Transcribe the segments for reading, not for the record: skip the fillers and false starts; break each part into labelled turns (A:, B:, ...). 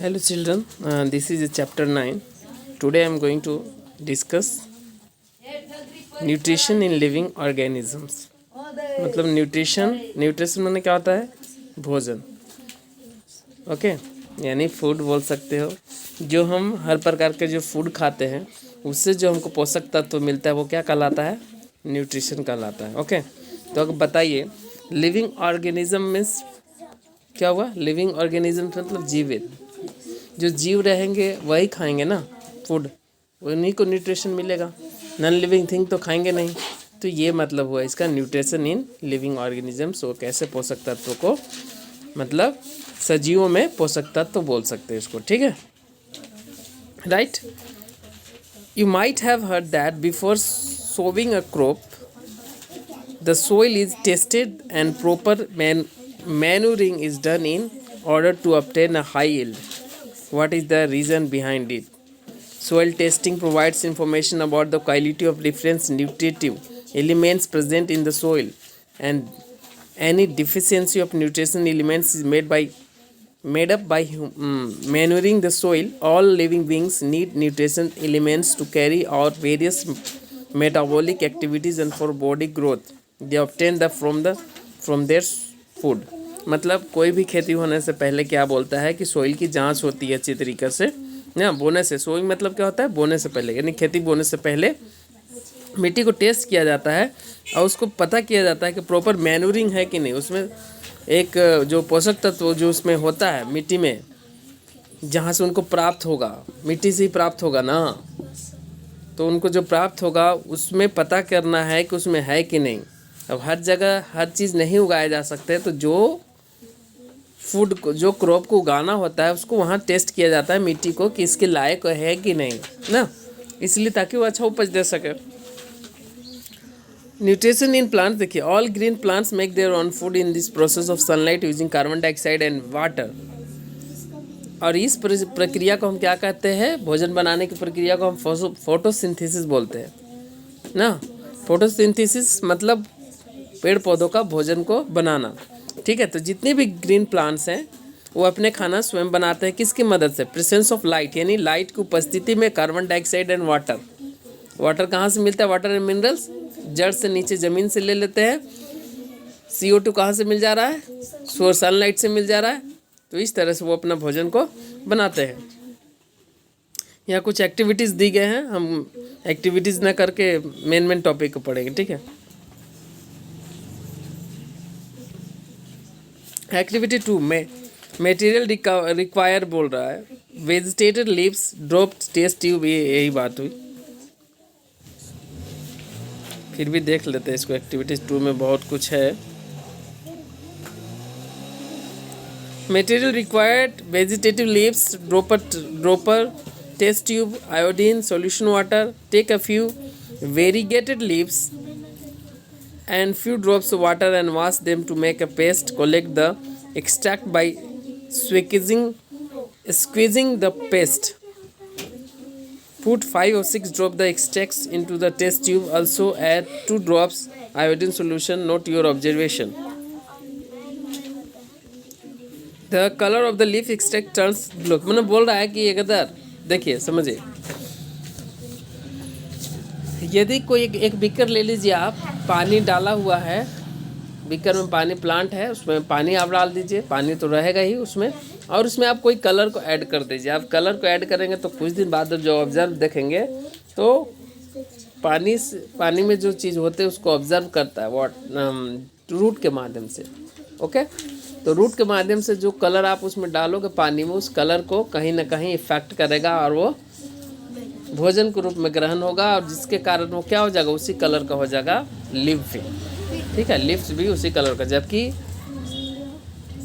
A: Hello children, this is chapter 9. Today I am going to discuss nutrition in living organisms. मतलब nutrition माने क्या होता है? भोजन. ओके, यानी फूड बोल सकते हो. जो हम हर प्रकार के जो फूड खाते हैं उससे जो हमको पोषक तत्व मिलता है वो क्या कहलाता है? न्यूट्रिशन कहलाता है. ओके, तो अब बताइए लिविंग ऑर्गेनिज्म मीन्स क्या हुआ? लिविंग ऑर्गेनिज्म मतलब जीवित. जो जीव रहेंगे वही खाएंगे ना फूड, उन्हीं को न्यूट्रिशन मिलेगा. नॉन लिविंग थिंग तो खाएंगे नहीं. तो ये मतलब हुआ इसका न्यूट्रिशन इन लिविंग ऑर्गेनिजम्स. वो कैसे पोषक तत्व को, मतलब सजीवों में पोषक तत्व बोल सकते हैं इसको. ठीक है, right. You might have heard that before sowing a crop the soil is tested and proper manuring is done in order to obtain a high yield. What is the reason behind it? Soil testing provides information about the quality of different nutritive elements present in the soil, and any deficiency of nutrition elements is made up by manuring the soil. All living beings need nutrition elements to carry out various metabolic activities and for body growth. They obtain from their food. मतलब कोई भी खेती होने से पहले क्या बोलता है कि सोइल की जांच होती है अच्छी तरीके से ना. बोने से, सोइल मतलब क्या होता है? बोने से पहले, यानी खेती बोने से पहले मिट्टी को टेस्ट किया जाता है और उसको पता किया जाता है कि प्रॉपर मैन्यूरिंग है कि नहीं. उसमें एक जो पोषक तत्व जो उसमें होता है मिट्टी में, जहाँ से उनको प्राप्त होगा, मिट्टी से ही प्राप्त होगा ना, तो उनको जो प्राप्त होगा उसमें पता करना है कि उसमें है कि नहीं. अब हर जगह हर चीज़ नहीं उगाया जा सकते, तो जो फूड को, जो क्रॉप को उगाना होता है उसको वहाँ टेस्ट किया जाता है मिट्टी को कि इसके लायक है कि नहीं ना, इसलिए ताकि वो अच्छा उपज दे सके. न्यूट्रिशन इन प्लांट्स, देखिए all green plants make their own food in this process of sunlight using carbon dioxide and water. और इस प्रक्रिया को हम क्या कहते हैं? भोजन बनाने की प्रक्रिया को हम फोटोसिंथेसिस बोलते हैं ना. फोटोसिंथेसिस मतलब पेड़ पौधों का भोजन को बनाना. ठीक है, तो जितने भी ग्रीन प्लांट्स हैं वो अपने खाना स्वयं बनाते हैं. किसकी मदद से? प्रेजेंस ऑफ लाइट, यानी लाइट की उपस्थिति में carbon dioxide and water. Water कहाँ से मिलता है? वाटर एंड मिनरल्स जड़ से, नीचे ज़मीन से ले लेते हैं. CO2 कहाँ से मिल जा रहा है? सोलर सनलाइट से मिल जा रहा है. तो इस तरह से वो अपना भोजन को बनाते हैं. यहाँ कुछ एक्टिविटीज़ दी गए हैं, हम एक्टिविटीज़ ना करके मेन टॉपिक को पढ़ेंगे. ठीक है, एक्टिविटी 2 में मटेरियल रिक्वायर बोल रहा है. Vegetated leaves dropped test tube, यही बात हुई. फिर भी देख लेते हैं इसको. एक्टिविटी 2 में बहुत कुछ है. Material required vegetative leaves, dropper test tube, iodine solution water. Take a few variegated leaves and few drops of water and wash them to make a paste. Collect the extract by squeezing the paste. Put 5 or 6 drops the extracts into the test tube. Also add 2 drops iodine solution. Note your observation. The color of the leaf extract turns blue. मैंने बोल रहा है कि अगर देखिए समझिए, यदि कोई एक बीकर ले लीजिए आप, पानी डाला हुआ है, बीकर में पानी, प्लांट है उसमें पानी आप डाल दीजिए, पानी तो रहेगा ही उसमें, और उसमें आप कोई कलर को ऐड कर दीजिए. आप कलर को ऐड करेंगे तो कुछ दिन बाद जो ऑब्जर्व देखेंगे तो पानी में जो चीज़ होते है उसको ऑब्जर्व करता है रूट के माध्यम से. ओके, तो रूट के माध्यम से जो कलर आप उसमें डालोगे पानी में, उस कलर को कहीं ना कहीं इफेक्ट करेगा और वो भोजन के रूप में ग्रहण होगा, और जिसके कारण वो क्या हो जाएगा? उसी कलर का हो जाएगा लीफ भी. ठीक है, लीव्स भी उसी कलर का. जबकि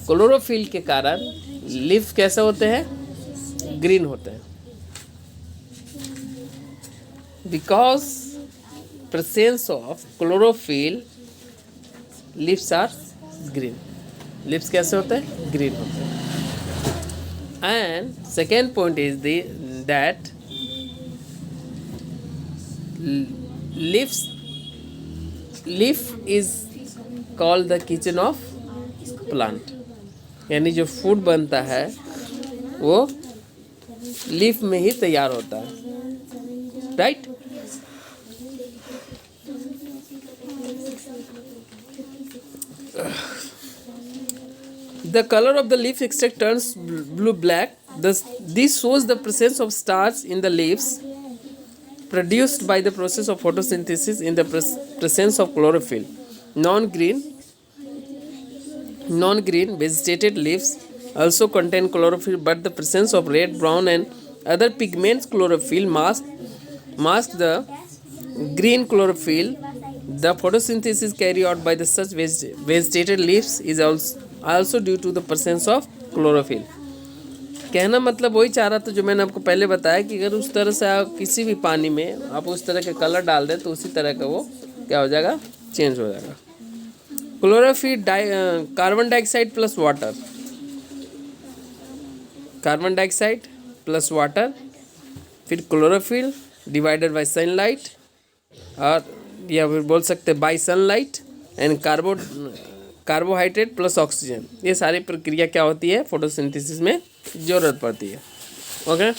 A: क्लोरोफिल के कारण लीफ कैसे होते हैं? ग्रीन होते हैं. Because presence of chlorophyll leaves are green. Leaves कैसे होते हैं? ग्रीन होते हैं. And second point is that leaf is called the kitchen of plant. यानी जो फूड बनता है वो लीफ में ही तैयार होता है, right. The color of the leaf extract turns blue black. This shows the presence of starch in the leaves produced by the process of photosynthesis in the presence of chlorophyll. Non-green vegetated leaves also contain chlorophyll, but the presence of red, brown, and other pigments chlorophyll mask the green chlorophyll. The photosynthesis carried out by the such vegetated leaves is also due to the presence of chlorophyll. कहना मतलब वही चाह रहा था जो मैंने आपको पहले बताया कि अगर उस तरह से आप किसी भी पानी में आप उस तरह के कलर डाल दें तो उसी तरह का वो क्या हो जाएगा, चेंज हो जाएगा। Chlorophyll carbon dioxide plus water, carbon dioxide plus water, फिर क्लोरोफिल डिवाइडेड बाय सनलाइट, और या फिर बोल सकते हैं bye sunlight, and carbohydrate plus oxygen. ये सारी प्रक्रिया क्या होती है, फोटोसिंथेसिस में ज़रूरत पड़ती है। ओके,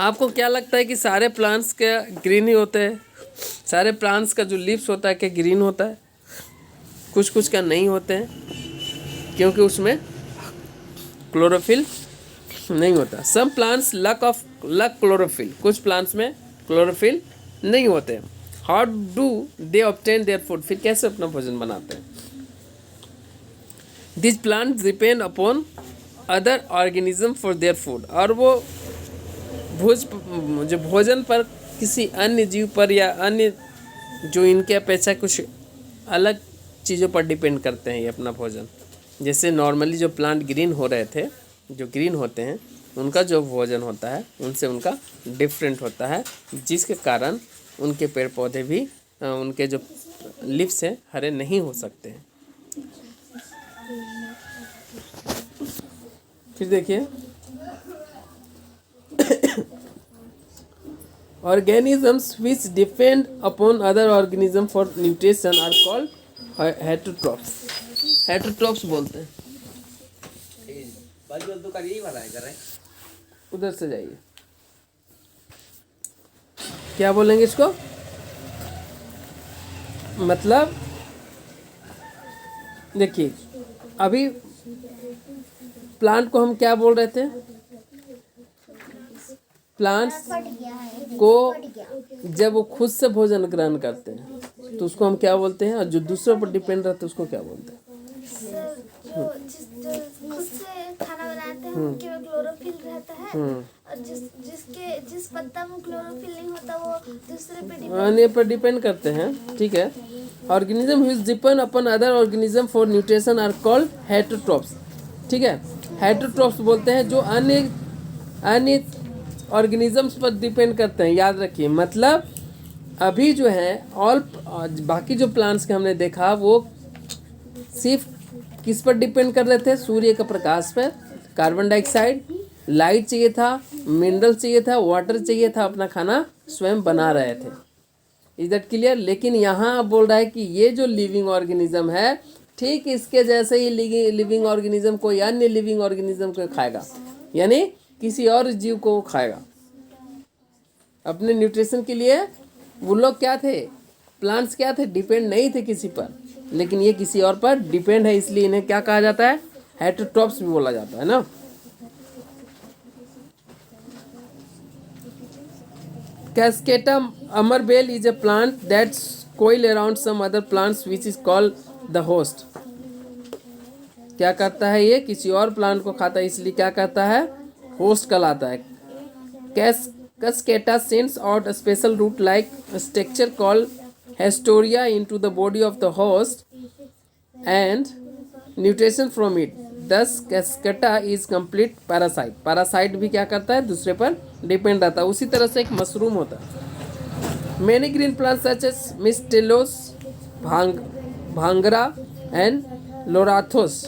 A: आपको क्या लगता है कि सारे प्लांट्स के ग्रीन ही होते हैं? सारे प्लांट्स का जो लीव्स होता है क्या ग्रीन होता है? कुछ कुछ का नहीं होते हैं क्योंकि उसमें क्लोरोफिल नहीं होता। सम प्लांट्स लक क्लोरोफिल, कुछ प्लांट्स में क्लोरोफिल नहीं होते हैं। How do they obtain their food, फिर कैसे अपना भोजन बनाते हैं? This plants depend upon other organism for their food, और वो जो भोजन पर किसी अन्य जीव पर या अन्य जो इनके अपेक्षा कुछ अलग चीज़ों पर डिपेंड करते हैं ये अपना भोजन। जैसे नॉर्मली जो प्लांट ग्रीन हो रहे थे, जो ग्रीन होते हैं, उनका जो भोजन होता है उनसे उनका डिफरेंट होता है, जिसके कारण उनके पेड़ पौधे भी उनके जो लीव्स हैं हरे नहीं हो सकते हैं। फिर देखिए, organisms which depend upon other organisms for nutrition are called heterotrophs. heterotrophs बोलते हैं। उधर से जाइए, क्या बोलेंगे इसको? मतलब देखिए, अभी प्लांट को हम क्या बोल रहे थे? प्लांट्स को जब वो खुद से भोजन ग्रहण करते हैं तो उसको हम क्या बोलते हैं, और जो दूसरों पर डिपेंड रहते हैं उसको क्या बोलते हैं?
B: जो खुद से खाना बनाते हैं उनके में क्लोरोफिल रहता है, और जिस पत्ता में क्लोरोफिल नहीं होता वो दूसरे पे
A: डिपेंड करते हैं। ठीक है, organism which depend upon other organism for nutrition are called heterotrophs. ठीक है, हेटेरोट्रॉप्स बोलते हैं जो अन्य ऑर्गेनिजम्स पर डिपेंड करते हैं। याद रखिए, मतलब अभी जो है बाकी जो प्लांट्स के हमने देखा वो सिर्फ किस पर डिपेंड कर रहे थे? सूर्य का प्रकाश पर, कार्बन डाइऑक्साइड, लाइट चाहिए था, मिनरल चाहिए था, वाटर चाहिए था, अपना खाना स्वयं बना रहे थे। Is that clear? लेकिन यहाँ बोल रहा है कि ये जो लिविंग ऑर्गेनिज्म है, ठीक इसके जैसे ही लिविंग ऑर्गेनिज्म कोई अन्य लिविंग ऑर्गेनिज्म को खाएगा, यानी किसी और जीव को खाएगा अपने न्यूट्रिशन के लिए। वो लोग क्या थे? प्लांट्स क्या थे? डिपेंड नहीं थे किसी पर, लेकिन ये किसी और पर डिपेंड है, इसलिए इन्हें क्या कहा जाता है? हेटेरोट्रॉप्स भी बोला जाता है ना। Cascata amarbel is a plant that's coil around some other plants which is called the host. क्या करता है ये? किसी और प्लांट को खाता है, इसलिए क्या करता है? होस्ट कहलाता है। Cascata sends out a special root-like structure called Hastoria into the body of the host and nutrition from it. Thus, Cascata is complete parasite. Parasite भी क्या करता है? दूसरे पर डिपेंड रहता है। उसी तरह से एक मशरूम होता है। Many green plants such as Mistellos, Bhangra and Lorathos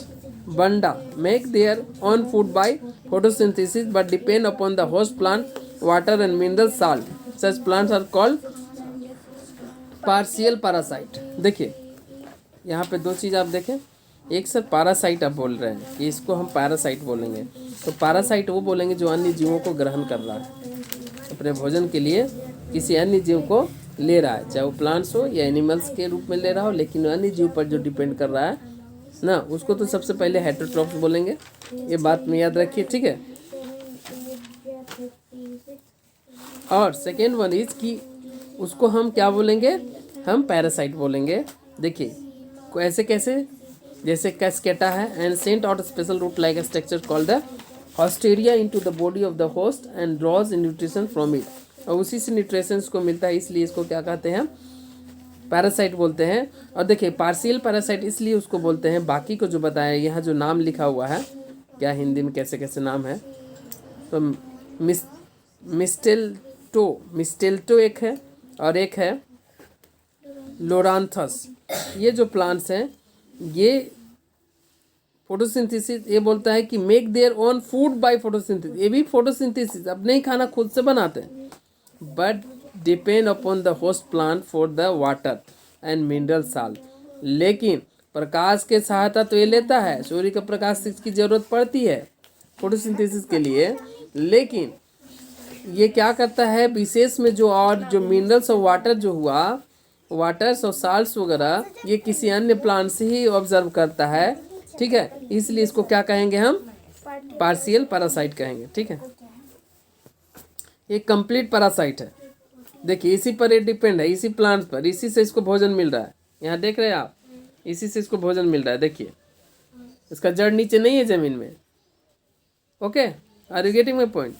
A: Banda make their own food by photosynthesis but depend upon the host plant, water and mineral salt. Such plants are called partial parasite. देखिए यहाँ पे दो चीज़ आप देखें, एक sir parasite आप बोल रहे हैं कि इसको हम पैरासाइट बोलेंगे। तो पैरासाइट वो बोलेंगे जो अन्य जीवों को ग्रहण कर रहा है, अपने भोजन के लिए किसी अन्य जीव को ले रहा है, चाहे वो प्लांट्स हो या एनिमल्स के रूप में ले रहा हो, लेकिन अन्य जीव पर जो डिपेंड कर रहा है ना, उसको तो सबसे पहले हेटेरोट्रॉप्स बोलेंगे। ये बात में याद रखिए, ठीक है। और सेकेंड वन इज कि उसको हम क्या बोलेंगे, हम पैरासाइट बोलेंगे। देखिए ऐसे कैसे, जैसे कैस्केटा है and sent out special root like structure called the haustoria into the body of the host and draws nutrition from it, और उसी से न्यूट्रिशन को मिलता है, इसलिए इसको क्या कहते हैं, पैरासाइट बोलते हैं। और देखिए पार्शियल पैरासाइट इसलिए उसको बोलते हैं, बाकी को जो बताया यहाँ जो नाम लिखा हुआ है, क्या हिंदी में कैसे कैसे नाम है, तो मिस्टेल्टो एक है और एक है लोरांथस। ये जो प्लांट्स हैं ये फोटोसिंथेसिस, ये बोलता है कि make their own food by photosynthesis, ये भी फोटोसिंथेसिस अपने ही खाना खुद से बनाते हैं, but depend upon the host plant for the water and mineral salt. लेकिन प्रकाश के सहायता तो ये लेता है, सूर्य का प्रकाश से इसकी जरूरत पड़ती है फोटोसिंथेसिस के लिए, लेकिन ये क्या करता है विशेष में जो और जो मिनरल्स और वाटर जो हुआ, वाटर्स और साल्ट्स वगैरह, ये किसी अन्य प्लांट से ही ऑब्जर्व करता है, ठीक है। इसलिए इसको क्या कहेंगे, हम पार्शियल पैरासाइट कहेंगे, ठीक है। ये कंप्लीट पैरासाइट है, देखिए इसी पर ये डिपेंड है, इसी प्लांट पर, इसी से इसको भोजन मिल रहा है। यहाँ देख रहे हैं आप, इसी से इसको भोजन मिल रहा है। देखिए इसका जड़ नीचे नहीं है जमीन में। Okay, are you getting my point?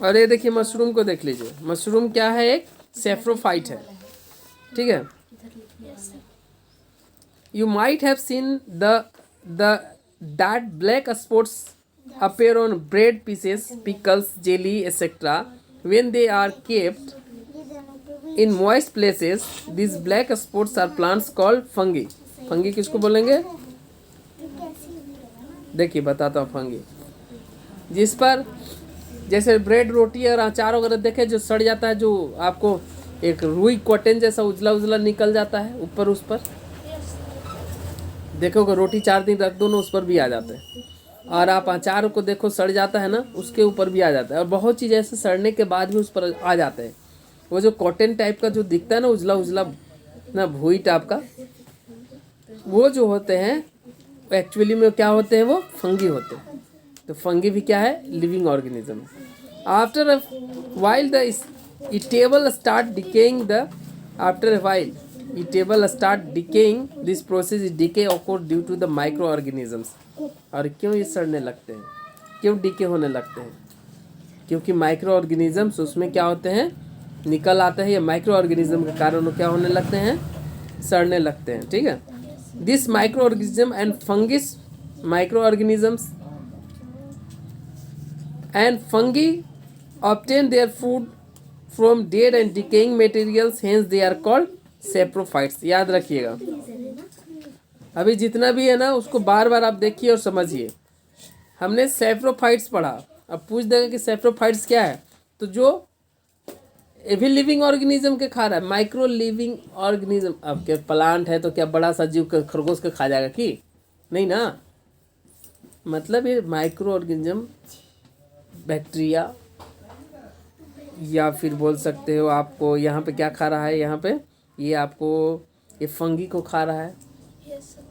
A: और ये देखिए मशरूम को देख लीजिए, मशरूम क्या है, एक सेफ्रोफाइट है, ठीक है। You might have seen that black spots appear on bread pieces, pickles, jelly, etc. When they are kept in moist places. These black spots are plants called fungi. Fungi किसको बोलेंगे? देखिए बताता हूँ। फंगी जिस पर जैसे ब्रेड, रोटी और अचार वगैरह देखे जो सड़ जाता है, जो आपको एक रुई कॉटन जैसा उजला उजला निकल जाता है ऊपर, उस पर देखोगे रोटी 4 दिन रख दो ना, उस पर भी आ जाते हैं। और आप अचार को देखो सड़ जाता है ना, उसके ऊपर भी आ जाता है। और बहुत चीज़ ऐसे सड़ने के बाद भी उस पर आ जाते हैं। वो जो कॉटन टाइप का जो दिखता है ना, उजला उजला ना, भूई टाइप का, वो जो होते हैं एक्चुअली में क्या होते हैं, वो फंगी होते हैं। तो फंगी भी क्या है, living organism. After a while the eatable start decaying after a while eatable start decaying. This process is decay occurs due to the microorganisms. और क्यों ये सड़ने लगते हैं, क्यों डिके होने लगते हैं? क्योंकि माइक्रो ऑर्गेनिजम्स उसमें क्या होते हैं, निकल आते हैं। ये माइक्रो ऑर्गेनिज्म के कारण वो क्या होने लगते हैं, सड़ने लगते हैं, ठीक है। This microorganism and fungus, microorganisms and fungi obtain their food from dead and decaying materials, hence they are called saprophytes. याद रखिएगा, अभी जितना भी है ना उसको बार बार आप देखिए और समझिए। हमने सैप्रोफाइट्स पढ़ा, अब पूछ देगा कि सैप्रोफाइट्स क्या है, तो जो एवी लिविंग ऑर्गेनिज्म के खा रहा है, माइक्रो लिविंग ऑर्गेनिज्म। अब क्या प्लांट है तो क्या बड़ा सा जीव का खरगोश का खा जाएगा कि नहीं ना, मतलब ये माइक्रो ऑर्गेनिज्म, बैक्टीरिया, या फिर बोल सकते हो आपको यहाँ पे क्या खा रहा है, यहाँ पे ये आपको ये फंगी को खा रहा है।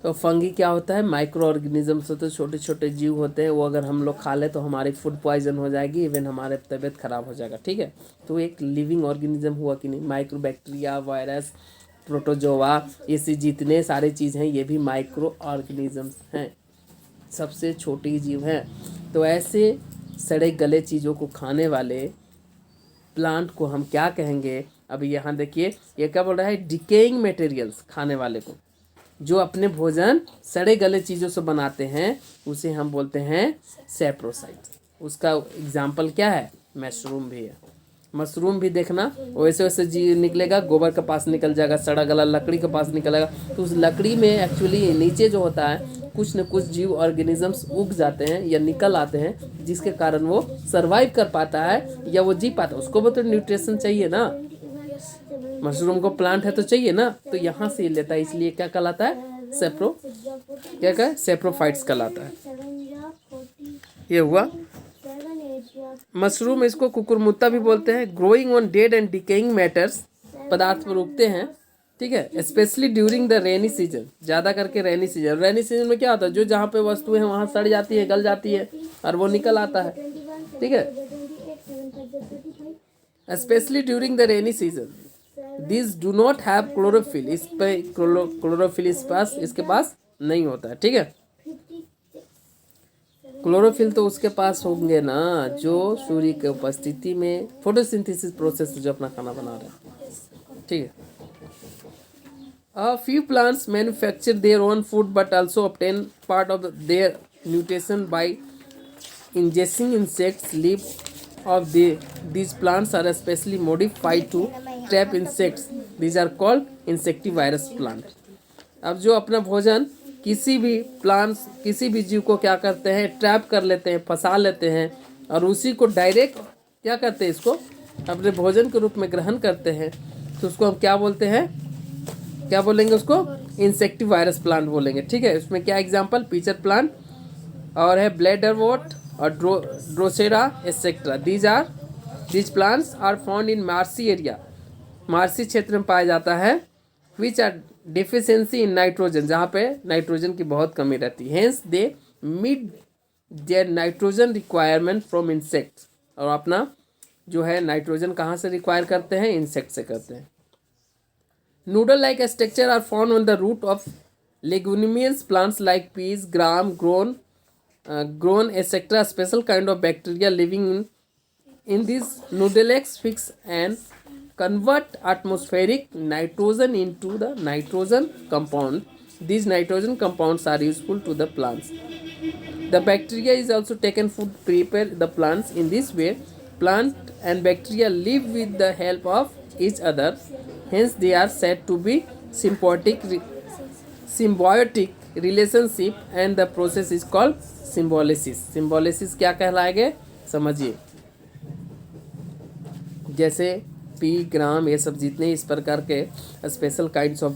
A: तो फंगी क्या होता है, माइक्रो ऑर्गेनिज्म से, तो छोटे छोटे जीव होते हैं, वो अगर हम लोग खा ले तो हमारी फूड पॉइजन हो जाएगी, इवन हमारे तबीयत खराब हो जाएगा, ठीक है। तो एक लिविंग ऑर्गेनिज्म हुआ कि नहीं, माइक्रो बैक्टीरिया, वायरस, प्रोटोजोआ, ऐसी जितने सारे चीज़ हैं ये भी माइक्रो ऑर्गेनिजम्स हैं, सबसे छोटी जीव हैं। तो ऐसे सड़े गले चीज़ों को खाने वाले प्लांट को हम क्या कहेंगे? अभी यहाँ देखिए ये क्या बोल रहा है, डिकेइंग मटेरियल्स, खाने वाले को जो अपने भोजन सड़े गले चीज़ों से बनाते हैं उसे हम बोलते हैं सैप्रोसाइट। उसका एग्जाम्पल क्या है, मशरूम भी है। मशरूम भी देखना वैसे वैसे जी निकलेगा, गोबर के पास निकल जाएगा, सड़ा गला लकड़ी के पास निकलेगा, तो उस लकड़ी में एक्चुअली नीचे जो होता है कुछ न कुछ जीव ऑर्गेनिजम्स उग जाते हैं या निकल आते हैं, जिसके कारण वो सरवाइव कर पाता है या वो जी पाता है। उसको भी तो न्यूट्रिशन चाहिए ना, मशरूम को प्लांट है तो चाहिए ना, तो यहाँ से लेता है, इसलिए क्या कहलाता है, सेप्रो क्या कहा, सेप्रोफाइट्स कहलाता है। ये हुआ मशरूम, इसको कुकुरमुत्ता भी बोलते हैं। Growing on dead and decaying matters, पदार्थ पर उगते हैं, ठीक है। Specially during the rainy season, ज़्यादा करके रेनी सीजन। रेनी सीजन में क्या होता है, जो जहाँ पे वस्तुएं हैं वहाँ सड़ जाती है, गल जाती है और वो निकल आता है, ठीक है। Specially during the rainy season this do not have chlorophyll, इस पे क्लोरोफिल इसके पास नहीं होता है, ठीक है। क्लोरोफिल तो उसके पास होंगे ना जो सूर्य की उपस्थिति में फोटोसिंथेसिस प्रोसेस से जो अपना खाना बना रहे हैं, ठीक है। A few plants manufacture their own food but also obtain part of their nutrition by ingesting insects. Leaves of these plants are especially modified to trap insects. These are called insectivorous plant. अब जो अपना भोजन किसी भी जीव को क्या करते हैं, ट्रैप कर लेते हैं, फंसा लेते हैं और उसी को डायरेक्ट क्या करते हैं, इसको अपने भोजन के रूप में ग्रहण करते हैं। तो उसको हम क्या बोलते हैं, क्या बोलेंगे उसको, इंसेक्टिवायरस प्लांट बोलेंगे, ठीक है। इसमें क्या एग्जांपल, पीचर प्लांट और है ब्लैडरवोर्ट और drosera etcetera. These plants are found in marshy area, marshy क्षेत्र में पाया जाता है। Which are deficiency in nitrogen, जहाँ पे नाइट्रोजन की बहुत कमी रहती है। Hence they meet their nitrogen requirement from insects, और अपना जो है नाइट्रोजन कहाँ से रिक्वायर करते हैं, इंसेक्ट से करते हैं। Noodle like structure are found on the root of leguminous plants like peas, gram, grown, etc. Special kind of bacteria living in these noodles fix and convert atmospheric nitrogen into the nitrogen compound. These nitrogen compounds are useful to the plants. The bacteria is also taken to prepare the plants. In this way, plant and bacteria live with the help of each other. Hence, they are said to be symbiotic relationship, and the process is called symbiosis. Symbiosis क्या कहलाएगा, समझिए। जैसे P, ग्राम, ये सब जितने इस प्रकार के स्पेशल काइंड्स ऑफ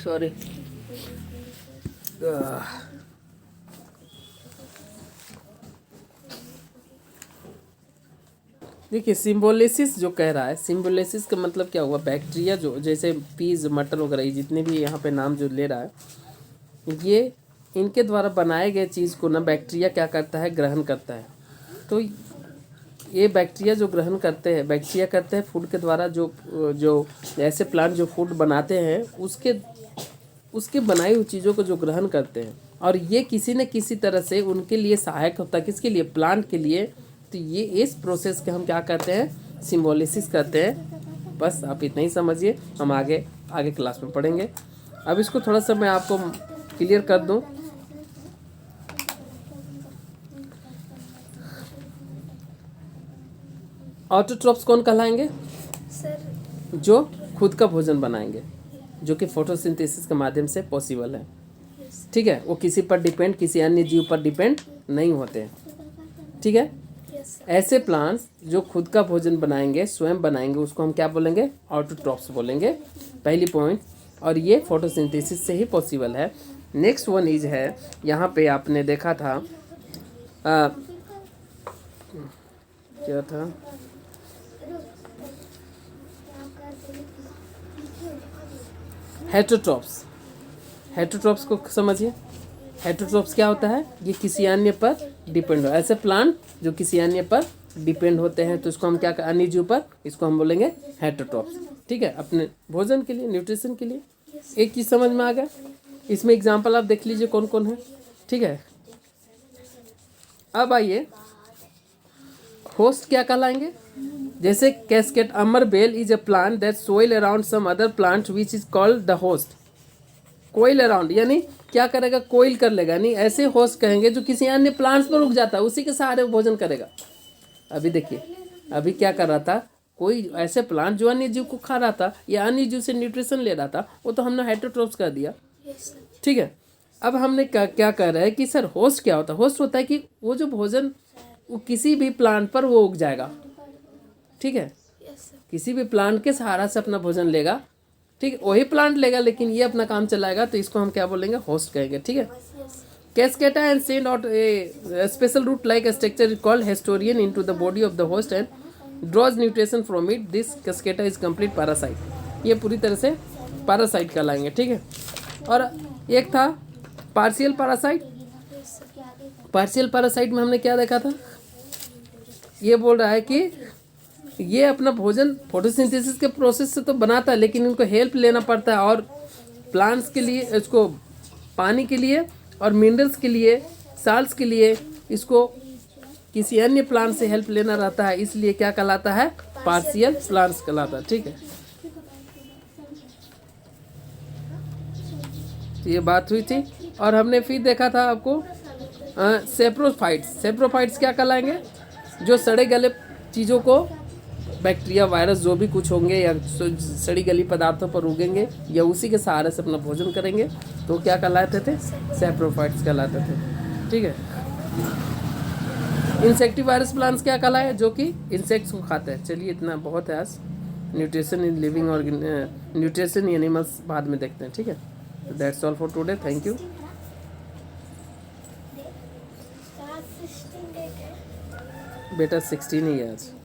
A: सॉरी देखिए, सिम्बोलिसिस जो कह रहा है, सिम्बोलिसिस का मतलब क्या हुआ, बैक्टीरिया जो जैसे पीज, मटर वगैरह जितने भी यहाँ पे नाम जो ले रहा है, ये इनके द्वारा बनाए गए चीज़ को ना बैक्टीरिया क्या करता है, ग्रहण करता है। तो ये बैक्टीरिया जो ग्रहण करते हैं, बैक्टीरिया करते हैं फूड के द्वारा, जो ऐसे प्लांट जो फूड बनाते हैं उसके बनाई हुई चीज़ों को जो ग्रहण करते हैं, और ये किसी न किसी तरह से उनके लिए सहायक होता है। किसके लिए, प्लांट के लिए। तो ये इस प्रोसेस के हम क्या कहते हैं, सिम्बोलिसिस कहते हैं। बस आप इतना ही समझिए, हम आगे क्लास में पढ़ेंगे। अब इसको थोड़ा सा मैं आपको क्लियर कर दूं। ऑटोट्रॉप्स कौन कहलाएंगे,
B: सर
A: जो खुद का भोजन बनाएंगे, जो कि फोटोसिंथेसिस के माध्यम से पॉसिबल है, ठीक है। वो किसी पर डिपेंड, किसी अन्य जीव पर डिपेंड नहीं होते हैं, ठीक है। ऐसे प्लांट्स जो खुद का भोजन बनाएंगे, स्वयं बनाएंगे, उसको हम क्या बोलेंगे, ऑटोट्रॉप्स बोलेंगे, पहली पॉइंट। और ये फोटोसिंथेसिस से ही पॉसिबल है। नेक्स्ट वन इज है, यहाँ पे आपने देखा था क्या था, हेटरोट्रॉप्स। हेटरोट्रॉप्स को समझिए। हेटरोट्रॉप्स क्या होता है, ये किसी अन्य पर डिपेंड हो, ऐसे प्लांट जो किसी अन्य पर डिपेंड होते हैं, तो इसको हम क्या, अन्य जीव पर, इसको हम बोलेंगे हेटरोट्रॉप्स, ठीक है। अपने भोजन के लिए, न्यूट्रिशन के लिए। एक चीज़ समझ में आ गया। इसमें एग्जांपल आप देख लीजिए कौन कौन है, ठीक है। अब आइए, होस्ट क्या कहलाएंगे, जैसे cuscuta amar bel is a plant that coil around some other plant which is called the host. Coil around यानी क्या करेगा, कोइल कर लेगा, नहीं ऐसे होस्ट कहेंगे जो किसी अन्य प्लांट्स पर उग जाता है, उसी के सहारे भोजन करेगा। अभी देखिए, अभी क्या कर रहा था, कोई ऐसे प्लांट जो अन्य जीव को खा रहा था या अन्य जीव से न्यूट्रिशन ले रहा था, वो तो हमने हेटरोट्रॉप्स कर दिया, ठीक है। अब हमने क्या कह रहा है कि सर होस्ट क्या होता है। होस्ट होता है कि वो जो भोजन वो किसी भी प्लांट पर वो उग जाएगा, ठीक है, किसी भी प्लांट के सहारा से अपना भोजन लेगा, ठीक है, वही प्लांट लेगा लेकिन ये अपना काम चलाएगा, तो इसको हम क्या बोलेंगे, होस्ट कहेंगे। ठीक है, Cascata and send out a special root like a structure called Hestorian into the body of the host and draws nutrition from it. This cascata is complete parasite. ये पूरी तरह से पैरासाइट कहलाएंगे। ठीक है, और एक था पार्शियल पैरासाइट। पार्शियल पैरासाइट में हमने क्या देखा था, ये बोल रहा है कि ये अपना भोजन फोटोसिंथेसिस के प्रोसेस से तो बनाता है, लेकिन इनको हेल्प लेना पड़ता है, और प्लांट्स के लिए इसको पानी के लिए और मिनरल्स के लिए, साल्ट्स के लिए इसको किसी अन्य प्लांट से हेल्प लेना रहता है, इसलिए क्या कहलाता है, पार्शियल प्लांट्स कहलाता है। ठीक है, तो ये बात हुई थी। और हमने फिर देखा था आपको सेप्रोफाइट्स। सेप्रोफाइट्स क्या कहलाएंगे, जो सड़े गले चीज़ों को, बैक्टीरिया, वायरस, जो भी कुछ होंगे या सड़ी गली पदार्थों पर उगेंगे या उसी के सहारे से अपना भोजन करेंगे, तो क्या कहलाते थे, सेप्रोफाइट्स कहलाते थे। ठीक है, इंसेक्टिवायरस प्लांट्स क्या कहलाए, जो कि इंसेक्ट्स को खाते हैं। चलिए इतना बहुत है आज। न्यूट्रिशन इन लिविंग और न्यूट्रिशन इन एनिमल्स बाद में देखते हैं। ठीक है, that's all for today, thank you. बेटा 16 ही है आज।